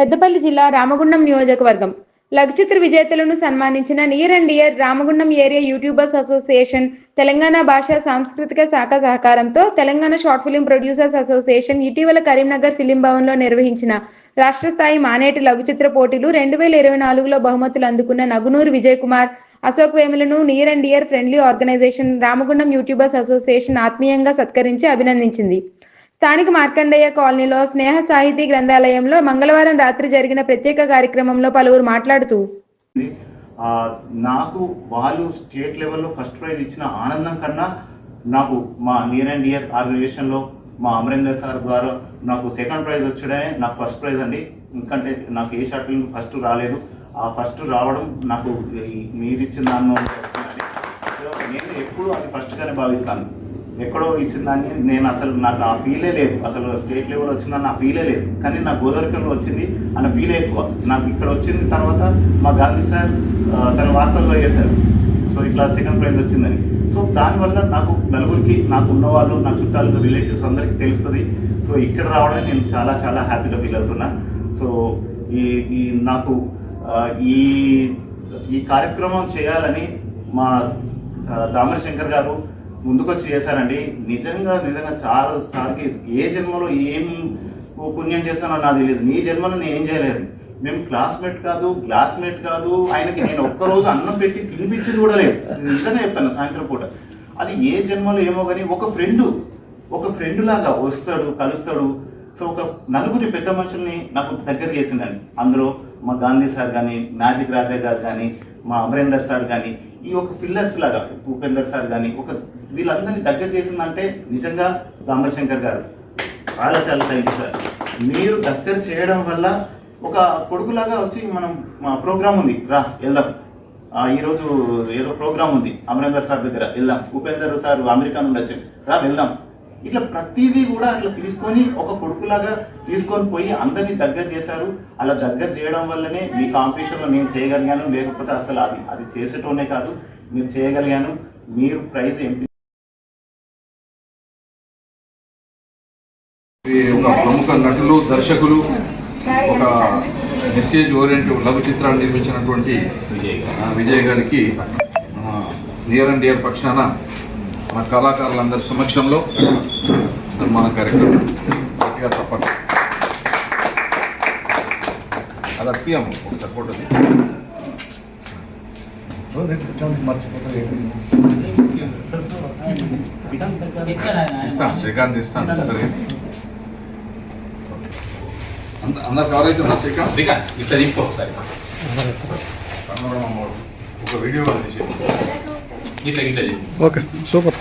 పెద్దపల్లి జిల్లా రామగుండం నియోజకవర్గం లఘుచిత్ర విజేతలను సన్మానించిన near and dear Ramagundam area YouTubers association, Telangana భాషా సాంస్కృతిక శాఖ సహకారంతో Telangana short film producers association ఇటీవల కరీంనగర్ ఫిలిం భవన్లో నిర్వహించిన రాష్ట్ర స్థాయి మానేటి లఘుచిత్ర పోటీలు 2024లో బహుమతులు అందుకున్న నగునూరు విజయ్ కుమార్, అశోక్ వేములను near and dear friendly organisation Ramagundam YouTubers association ఆత్మీయంగా సత్కరించి అభినందించింది. స్థానిక మార్కండేయ కాలనీలో స్నేహ సాహితీ గ్రంథాలయంలో మంగళవారం రాత్రి జరిగిన ప్రత్యేక కార్యక్రమంలో పలువురు మాట్లాడుతూ నాకు వాళ్ళు స్టేట్ లెవెల్లో ఫస్ట్ ప్రైజ్ ఇచ్చిన ఆనందం కన్నా నాకు మా నియర్ అండ్ డియర్ ఆర్గనైజేషన్లో మా అమరేందర్ సార్ ద్వారా నాకు సెకండ్ ప్రైజ్ వచ్చడే నాకు ఫస్ట్ ప్రైజ్ అండి. ఎందుకంటే నాకు ఏ షార్ట్ ఫిల్మ్ ఫస్ట్ రాలేదు, ఆ ఫస్ట్ రావడం నాకు మీరు ఇచ్చిన దాన్ని నేను ఎప్పుడు అది ఫస్ట్గానే భావిస్తాను. ఎక్కడో ఇచ్చిన దాన్ని నేను అసలు నాకు ఆ ఫీలే లేదు, అసలు స్టేట్ లెవెల్ వచ్చిందని నా ఫీలే లేదు. కానీ నాకు గోదావరిలో వచ్చింది అన్న ఫీలే ఎక్కువ. నాకు ఇక్కడ వచ్చింది తర్వాత మా గాంధీ సార్ తన వార్తల్లో వేశారు, సో ఇట్లా సెకండ్ ప్రైజ్ వచ్చిందని. సో దానివల్ల నాకు నలుగురికి, నాకు ఉన్నవాళ్ళు, నా చుట్టాలు, రిలేటివ్స్ అందరికీ తెలుస్తుంది. సో ఇక్కడ రావడం నేను చాలా చాలా హ్యాపీగా ఫీల్ అవుతున్నా. సో ఈ నాకు ఈ కార్యక్రమం చేయాలని మా దామర శంకర్ గారు ముందుకొచ్చి చేశారండి. నిజంగా చాలా సార్కి ఏ జన్మలో ఏం పుణ్యం చేస్తానో నాకు తెలియదు. నీ జన్మలో నేను ఏం చేయలేదు. మేము క్లాస్మేట్ కాదు, క్లాస్మేట్ కాదు. ఆయనకి నేను ఒక్కరోజు అన్నం పెట్టి తినిపించింది కూడా లేదు. నిజంగా చెప్తాను, సాయంత్రం పూట. అది ఏ జన్మలో ఏమో కానీ ఒక ఫ్రెండ్ లాగా వస్తాడు, కలుస్తాడు. సో ఒక నలుగురి పెద్ద మనుషుల్ని నాకు దగ్గర చేసిందండి. అందులో మా గాంధీ సార్ కానీ, మ్యాజిక్ రాజా గారు కానీ, మా అమరేందర్ సార్ కానీ, ఈ ఒక ఫిల్లర్స్ లాగా ఉపేందర్ సార్ కానీ, వీళ్ళందరినీ దగ్గర చేసిందంటే నిజంగా దామర్ శంకర్ గారు చాలా చాలా థ్యాంక్ యూ సార్. మీరు దగ్గర చేయడం వల్ల ఒక కొడుకులాగా వచ్చి మనం మా ప్రోగ్రామ్ ఉంది, రా వెళ్దాం, ఈరోజు ఏదో ప్రోగ్రామ్ ఉంది అమరేందర్ సార్ దగ్గర, వెళ్దాం. ఉపేందర్ సార్ అమెరికా నుండి వచ్చారు, రా వెళ్దాం. ఇట్లా ప్రతిదీ కూడా అట్లా తీసుకొని ఒక కొడుకులాగా తీసుకొని పోయి అందరినీ దగ్గర చేశారు. అలా దగ్గర చేయడం వల్లనే మీ కాంపిటీషన్లో నేను చేయగలిగాను. లేకపోతే అసలు అది చేసేటోనే కాదు, మీరు చేయగలిగాను. మీరు ప్రైజ్ ఎంపీ. ఒక ప్రముఖ నటులు, దర్శకులు, ఒక మెసేజ్ ఓరియంటెడ్ లఘు చిత్రాన్ని నిర్మించినటువంటి విజయ్ గారికి నియర్ అండ్ డియర్ పక్షాన మన కళాకారులందరి సమక్షంలో సన్మాన కార్యక్రమం గట్టిగా తప్పదు. అది అట్టియాము ఒకసారి ఫోటోది ఇస్తాను, శ్రీకాంత్ ఇస్తాను. సరే అందరు కవర్ అవుతుందా? శ్రీకాంత్ ఇట్లా దింపు ఒకసారి ఒక వీడియో తీసి ఇట్లా ఓకే సూపర్.